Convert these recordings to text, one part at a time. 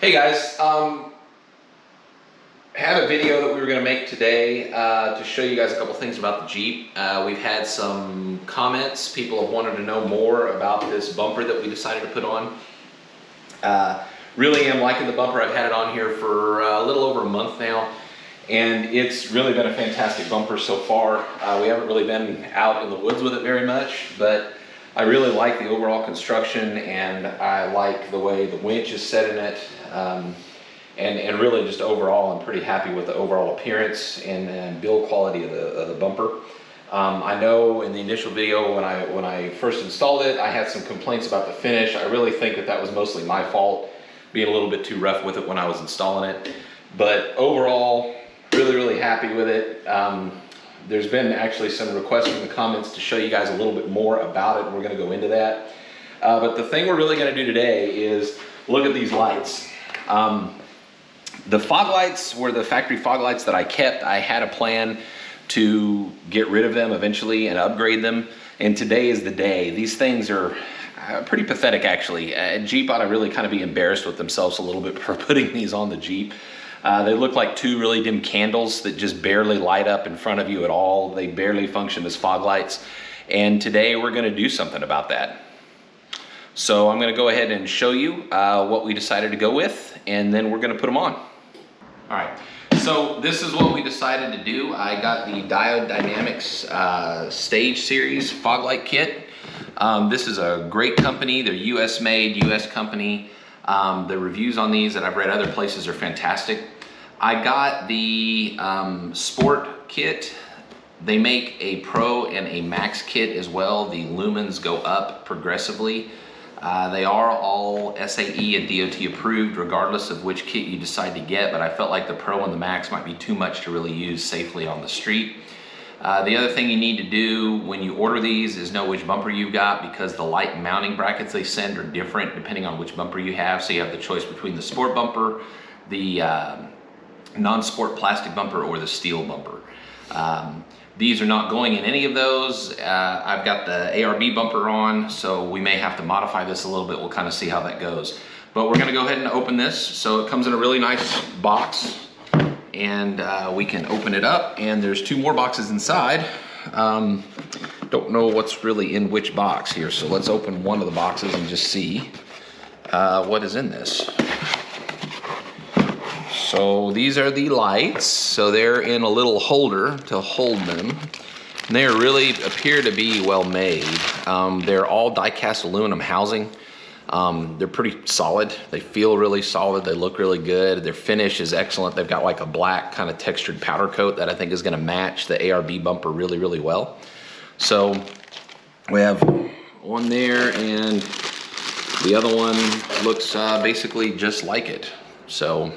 Hey guys, had a video that we were going to make today to show you guys a couple things about the Jeep. We've had some comments. People have wanted to know more about this bumper that we decided to put on. Really am liking the bumper. I've had it on here for a little over a month now, and it's really been a fantastic bumper so far. We haven't really been out in the woods with it very much, but I really like the overall construction, and I like the way the winch is set in it. And really just overall, I'm pretty happy with the overall appearance and build quality of the bumper. I know in the initial video when I first installed it, I had some complaints about the finish. I really think that was mostly my fault, being a little bit too rough with it when I was installing it. But overall, really happy with it. There's been actually some requests from the comments to show you guys a little bit more about it, and we're going to go into that. But the thing we're really going to do today is look at these lights. The fog lights were the factory fog lights that I kept. I had a plan to get rid of them eventually and upgrade them, and today is the day. These things are pretty pathetic, actually. Jeep ought to really kind of be embarrassed with themselves a little bit for putting these on the Jeep. They look like two really dim candles that just barely light up in front of you at all. They barely function as fog lights, and today we're going to do something about that. So I'm going to go ahead and show you what we decided to go with, and then we're going to put them on. All right, so this is what we decided to do. I got the Diode Dynamics Stage Series fog light kit. This is a great company. They're US made, US company. The reviews on these that I've read other places are fantastic. I got the Sport kit. They make a Pro and a Max kit as well. The lumens go up progressively. They are all SAE and DOT approved regardless of which kit you decide to get, but I felt like the Pro and the Max might be too much to really use safely on the street. The other thing you need to do when you order these is know which bumper you've got, because the light mounting brackets they send are different depending on which bumper you have. So you have the choice between the Sport bumper, the non-sport plastic bumper, or the steel bumper. These are not going in any of those. I've got the ARB bumper on, so we may have to modify this a little bit. We'll kind of see how that goes. But we're gonna go ahead and open this. So it comes in a really nice box, and we can open it up, and there's two more boxes inside. Don't know what's really in which box here, so let's open one of the boxes and just see what is in this. So these are the lights. So they're in a little holder to hold them. And they really appear to be well made. They're all die-cast aluminum housing. They're pretty solid. They feel really solid. They look really good. Their finish is excellent. They've got like a black kind of textured powder coat that I think is going to match the ARB bumper really well. So we have one there, and the other one looks basically just like it. So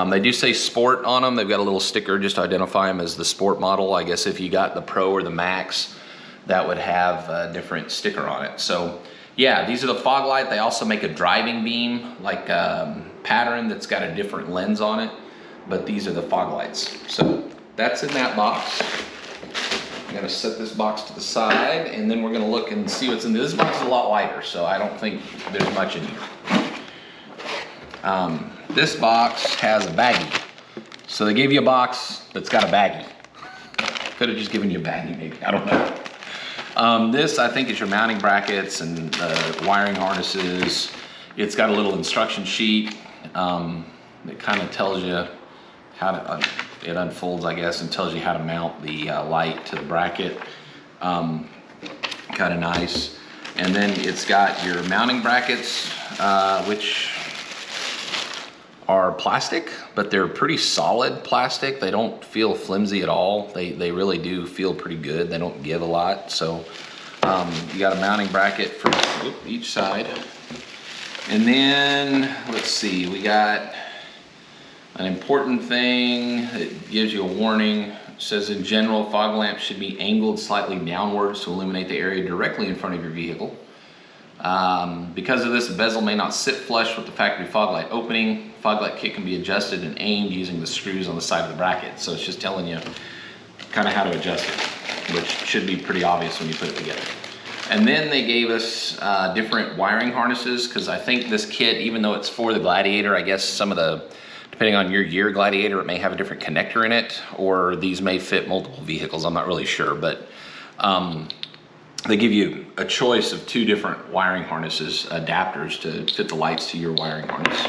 they do say Sport on them. They've got a little sticker just to identify them as the Sport model. I guess if you got the Pro or the Max, that would have a different sticker on it. So yeah, these are the fog light. They also make a driving beam, like pattern that's got a different lens on it, but these are the fog lights. So that's in that box. I'm gonna set this box to the side, and then we're gonna look and see what's in this. This box is a lot lighter, so I don't think there's much in here. This box has a baggie. So they gave you a box that's got a baggie. Could have just given you a baggie maybe, I don't know. This I think is your mounting brackets and wiring harnesses. It's got a little instruction sheet that kind of tells you how to, it unfolds I guess, and tells you how to mount the light to the bracket. Kind of nice. And then it's got your mounting brackets, which are plastic, but they're pretty solid plastic. They don't feel flimsy at all. They really do feel pretty good. They don't give a lot. So you got a mounting bracket for each side. And then, let's see, we got an important thing that gives you a warning. It says, in general, fog lamps should be angled slightly downwards to illuminate the area directly in front of your vehicle. Because of this, the bezel may not sit flush with the factory fog light opening. Fog light kit can be adjusted and aimed using the screws on the side of the bracket. So it's just telling you kind of how to adjust it, which should be pretty obvious when you put it together. And then they gave us different wiring harnesses, because I think this kit, even though it's for the Gladiator, I guess some of the, depending on your year Gladiator, it may have a different connector in it, or these may fit multiple vehicles, I'm not really sure, but they give you a choice of 2 different wiring harnesses, adapters to fit the lights to your wiring harness.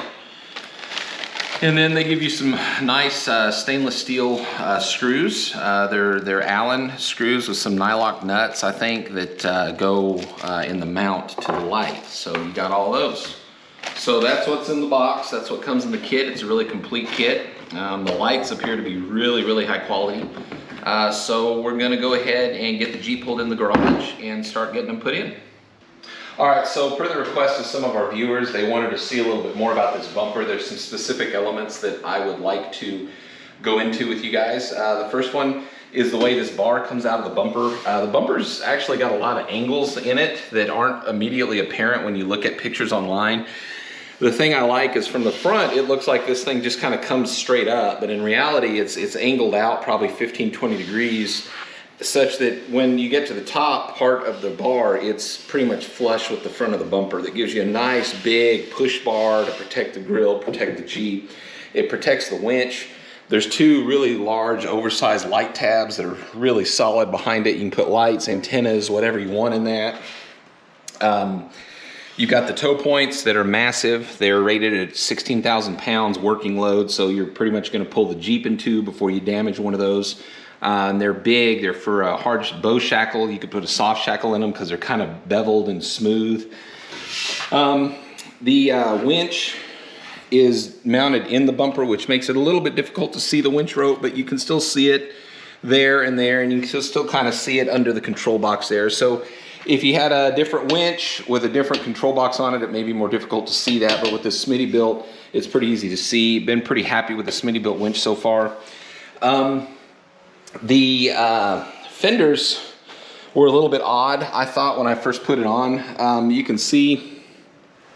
And then they give you some nice stainless steel screws. They're Allen screws with some nylock nuts, I think, that go in the mount to the light. So you got all those. So that's what's in the box. That's what comes in the kit. It's a really complete kit. The lights appear to be really, really high quality. So we're gonna go ahead and get the Jeep pulled in the garage and start getting them put in. All right, so per the request of some of our viewers, they wanted to see a little bit more about this bumper. There's some specific elements that I would like to go into with you guys. The first one is the way this bar comes out of the bumper. The bumper's actually got a lot of angles in it that aren't immediately apparent when you look at pictures online. The thing I like is from the front, it looks like this thing just kind of comes straight up, but in reality, it's angled out probably 15, 20 degrees, such that when you get to the top part of the bar, it's pretty much flush with the front of the bumper. That gives you a nice big push bar to protect the grille, protect the Jeep. It protects the winch. There's 2 really large oversized light tabs that are really solid behind it. You can put lights, antennas, whatever you want in that. You've got the tow points that are massive. They're rated at 16,000 pounds working load, so you're pretty much gonna pull the Jeep in 2 before you damage one of those. And they're big. They're for a hard bow shackle. You could put a soft shackle in them because they're kind of beveled and smooth. The winch is mounted in the bumper, which makes it a little bit difficult to see the winch rope, but you can still see it there, and you can still kind of see it under the control box there. So if you had a different winch with a different control box on it, it may be more difficult to see that, but with this Smittybilt, it's pretty easy to see. Been pretty happy with the Smittybilt winch so far. The fenders were a little bit odd, I thought, when I first put it on. You can see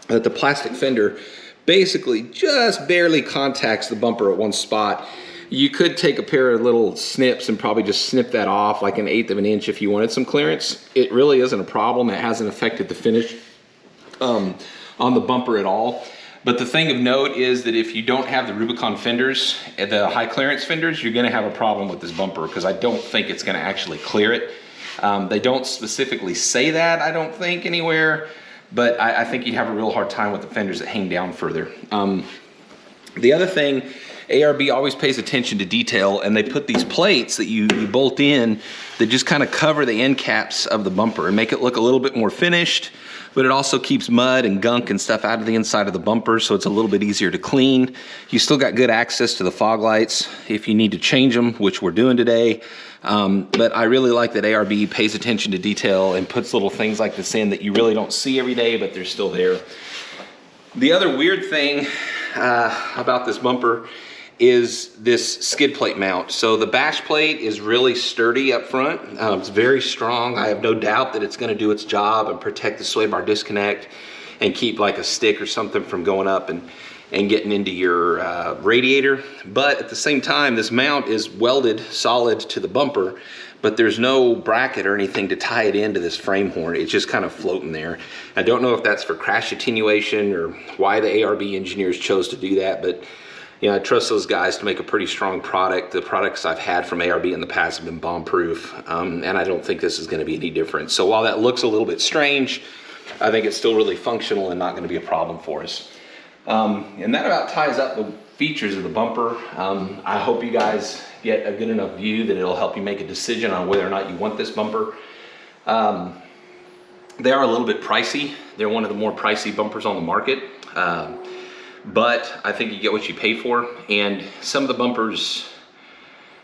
that the plastic fender basically just barely contacts the bumper at one spot. You could take a pair of little snips and probably just snip that off like 1/8 of an inch if you wanted some clearance. It really isn't a problem. It hasn't affected the finish on the bumper at all. But the thing of note is that if you don't have the Rubicon fenders, the high clearance fenders, you're gonna have a problem with this bumper, because I don't think it's gonna actually clear it. They don't specifically say that, I don't think, anywhere, but I think you'd have a real hard time with the fenders that hang down further. The other thing, ARB always pays attention to detail, and they put these plates that you bolt in that just kind of cover the end caps of the bumper and make it look a little bit more finished, but it also keeps mud and gunk and stuff out of the inside of the bumper, so it's a little bit easier to clean. You still got good access to the fog lights if you need to change them, which we're doing today. But I really like that ARB pays attention to detail and puts little things like this in that you really don't see every day, but they're still there. The other weird thing about this bumper is this skid plate mount. So the bash plate is really sturdy up front. It's very strong. I have no doubt that it's gonna do its job and protect the sway bar disconnect and keep like a stick or something from going up and getting into your radiator. But at the same time, this mount is welded solid to the bumper, but there's no bracket or anything to tie it into this frame horn. It's just kind of floating there. I don't know if that's for crash attenuation or why the ARB engineers chose to do that, but you know, I trust those guys to make a pretty strong product. The products I've had from ARB in the past have been bomb-proof, and I don't think this is gonna be any different. So while that looks a little bit strange, I think it's still really functional and not gonna be a problem for us. And that about ties up the features of the bumper. I hope you guys get a good enough view that it'll help you make a decision on whether or not you want this bumper. They are a little bit pricey. They're one of the more pricey bumpers on the market. But I think you get what you pay for. And some of the bumpers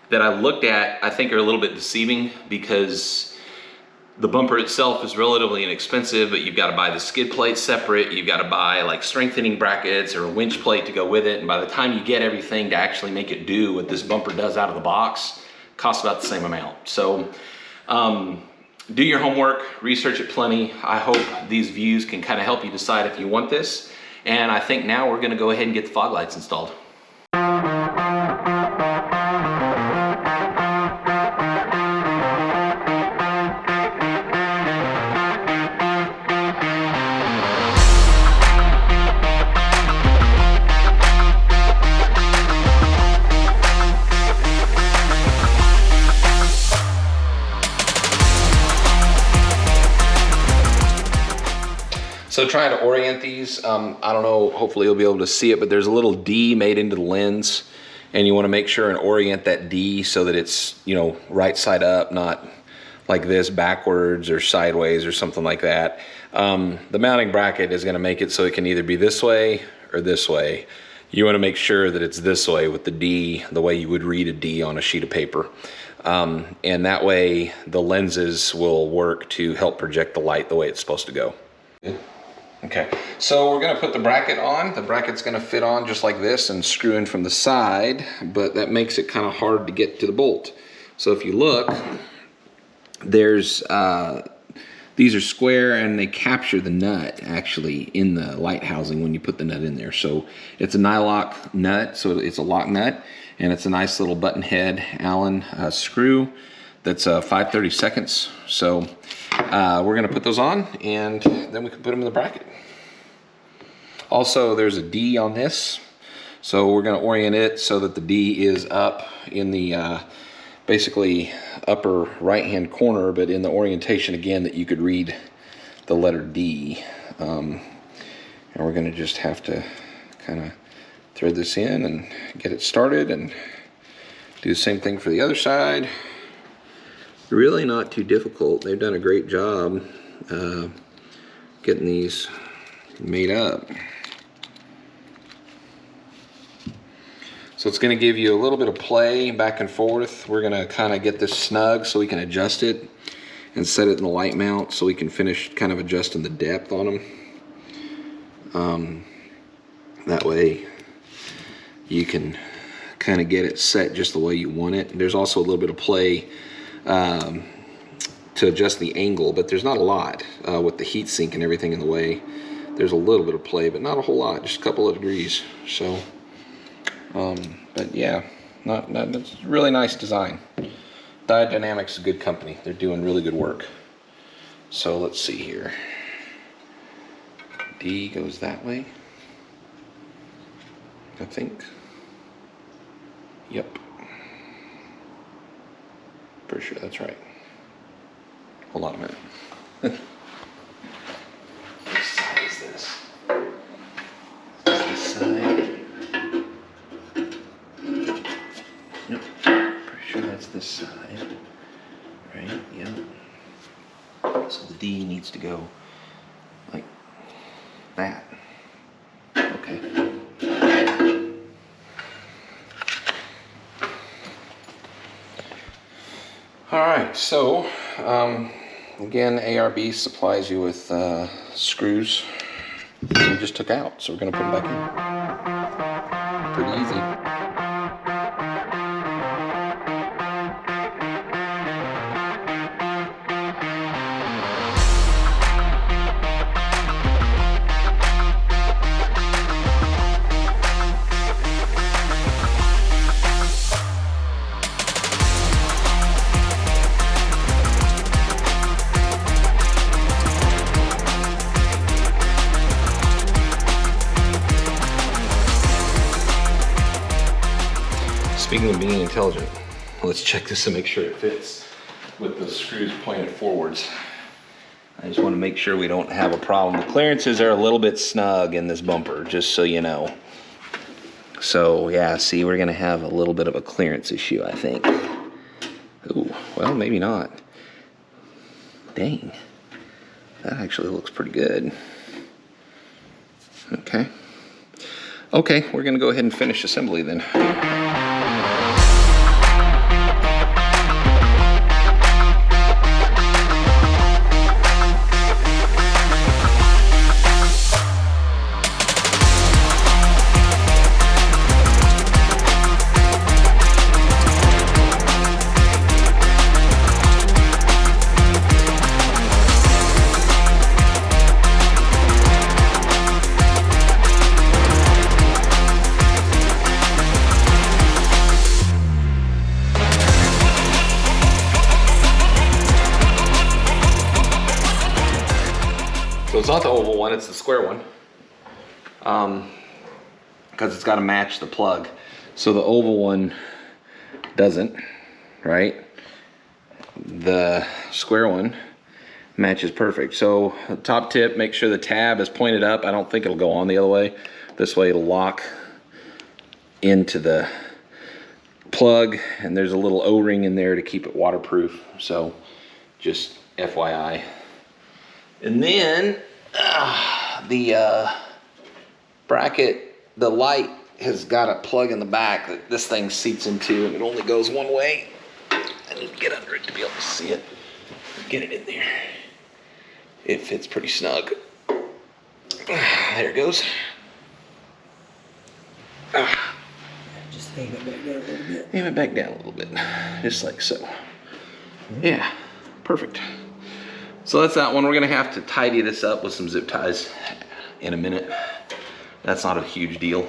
that I looked at, I think are a little bit deceiving, because the bumper itself is relatively inexpensive, but you've got to buy the skid plate separate. You've got to buy like strengthening brackets or a winch plate to go with it. And by the time you get everything to actually make it do what this bumper does out of the box, it costs about the same amount. So do your homework, research it plenty. I hope these views can kind of help you decide if you want this. And I think now we're gonna go ahead and get the fog lights installed. So trying to orient these, I don't know, hopefully you'll be able to see it, but there's a little D made into the lens, and you want to make sure and orient that D so that it's, you know, right side up, not like this backwards or sideways or something like that. The mounting bracket is going to make it so it can either be this way or this way. You want to make sure that it's this way with the D, the way you would read a D on a sheet of paper. And that way the lenses will work to help project the light the way it's supposed to go. Okay, so we're going to put the bracket on. The bracket's going to fit on just like this and screw in from the side, but that makes it kind of hard to get to the bolt. So if you look, there's these are square and they capture the nut actually in the light housing when you put the nut in there. So it's a nylock nut, so it's a lock nut, and it's a nice little button head Allen screw that's 5/32. So we're going to put those on, and then we can put them in the bracket. Also, there's a D on this, so we're going to orient it so that the D is up in the basically upper right hand corner, but in the orientation again that you could read the letter D. And we're going to just have to kind of thread this in and get it started, and do the same thing for the other side. Really not too difficult. They've done a great job getting these made up. So it's going to give you a little bit of play back and forth. We're going to kind of get this snug so we can adjust it and set it in the light mount so we can finish kind of adjusting the depth on them. That way you can kind of get it set just the way you want it. There's also a little bit of play to adjust the angle, but there's not a lot with the heat sink and everything in the way. There's a little bit of play, but not a whole lot, just a couple of degrees. So but yeah, it's a really nice design. Diode Dynamics is a good company. They're doing really good work. So let's see here. D goes that way, I think. Yep. Pretty sure that's right. Hold on a minute. What side is this? Is this side? Nope. Pretty sure that's this side. Right? Yep. So the D needs to go like that. Okay. All right, so again, ARB supplies you with screws that we just took out, so we're going to put them back in. Pretty easy. Speaking of being intelligent, let's check this and make sure it fits with the screws pointed forwards. I just want to make sure we don't have a problem. The clearances are a little bit snug in this bumper, just so you know. So yeah, see, we're gonna have a little bit of a clearance issue, I think. Ooh, well, maybe not. Dang, that actually looks pretty good. Okay. Okay, we're gonna go ahead and finish assembly then. So it's not the oval one, it's the square one. Because it's got to match the plug. So the oval one doesn't, right? The square one matches perfect. So top tip, make sure the tab is pointed up. I don't think it'll go on the other way. This way it'll lock into the plug, and there's a little O-ring in there to keep it waterproof. So just FYI. And then the bracket, the light has got a plug in the back that this thing seats into, and it only goes one way. I need to get under it to be able to see it. Get it in there. It fits pretty snug. There it goes. Just aim it back down a little bit. Aim it back down a little bit, just like so. Yeah, perfect. So that's that one. We're gonna have to tidy this up with some zip ties in a minute. That's not a huge deal.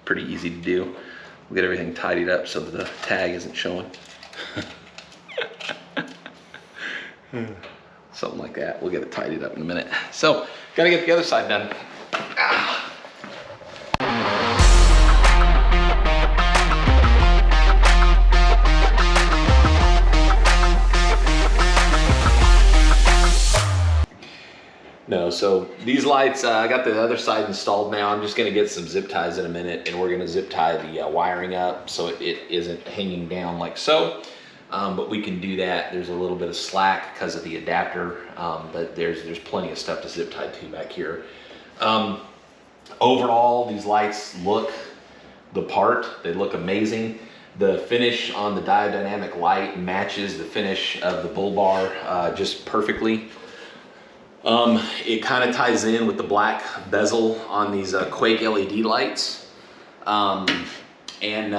Pretty easy to do. We'll get everything tidied up so that the tag isn't showing. Something like that. We'll get it tidied up in a minute. So, gotta get the other side done. No, so these lights, I got the other side installed now. I'm just gonna get some zip ties in a minute, and we're gonna zip tie the wiring up so it isn't hanging down like so. But we can do that. There's a little bit of slack because of the adapter, but there's plenty of stuff to zip tie to back here. Overall, these lights look the part. They look amazing. The finish on the Diode Dynamic light matches the finish of the bull bar just perfectly. It kind of ties in with the black bezel on these Quake LED lights, and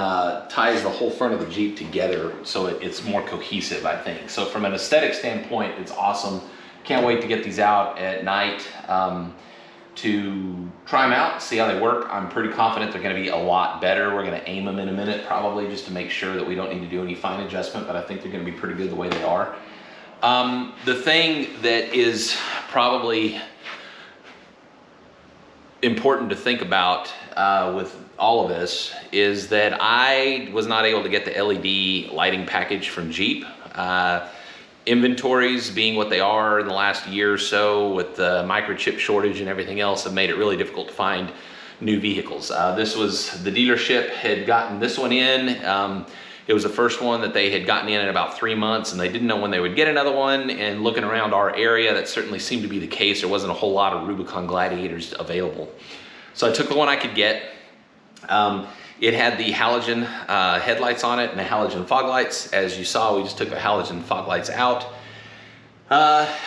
ties the whole front of the Jeep together so it's more cohesive, I think. So from an aesthetic standpoint, it's awesome. Can't wait to get these out at night to try them out, see how they work. I'm pretty confident they're gonna be a lot better. We're gonna aim them in a minute probably just to make sure that we don't need to do any fine adjustment, but I think they're gonna be pretty good the way they are. The thing that is probably important to think about with all of this is that I was not able to get the LED lighting package from Jeep. Inventories being what they are in the last year or so with the microchip shortage and everything else have made it really difficult to find new vehicles. This was, the dealership had gotten this one in. It was the first one that they had gotten in about 3 months, and they didn't know when they would get another one. And looking around our area, that certainly seemed to be the case. There wasn't a whole lot of Rubicon Gladiators available. So I took the one I could get. It had the halogen headlights on it and the halogen fog lights. As you saw, we just took the halogen fog lights out.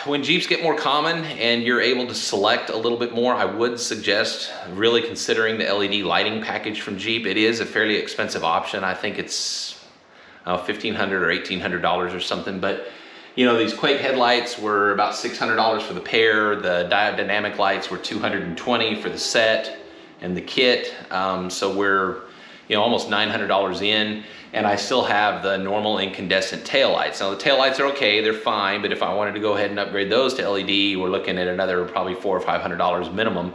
When Jeeps get more common and you're able to select a little bit more, I would suggest really considering the LED lighting package from Jeep. It is a fairly expensive option. I think it's $1,500 or $1,800 or something, but you know, these Quake headlights were about $600 for the pair. The Diode Dynamic lights were $220 for the set and the kit. So we're, you know, almost $900 in, and I still have the normal incandescent taillights. Now the taillights are okay, they're fine, but if I wanted to go ahead and upgrade those to LED, we're looking at another probably $400 or $500 minimum.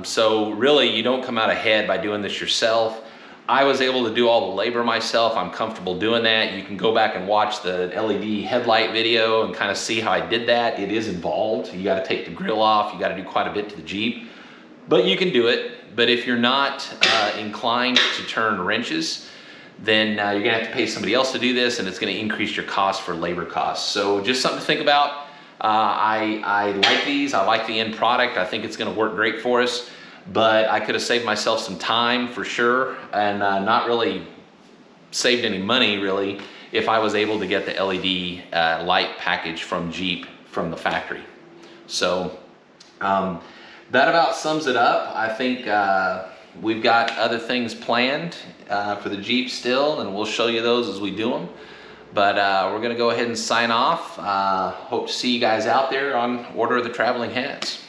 So really, you don't come out ahead by doing this yourself. I was able to do all the labor myself. I'm comfortable doing that. You can go back and watch the LED headlight video and kind of see how I did that. It is involved. You got to take the grill off. You got to do quite a bit to the Jeep, but you can do it. But if you're not inclined to turn wrenches, then you're gonna have to pay somebody else to do this, and it's gonna increase your cost for labor costs. So just something to think about. I like these. I like the end product. I think it's gonna work great for us. But I could have saved myself some time for sure, and not really saved any money really if I was able to get the LED light package from Jeep from the factory. So that about sums it up. I think we've got other things planned for the Jeep still, and we'll show you those as we do them. But we're gonna go ahead and sign off. Hope to see you guys out there on Order of the Traveling Hats.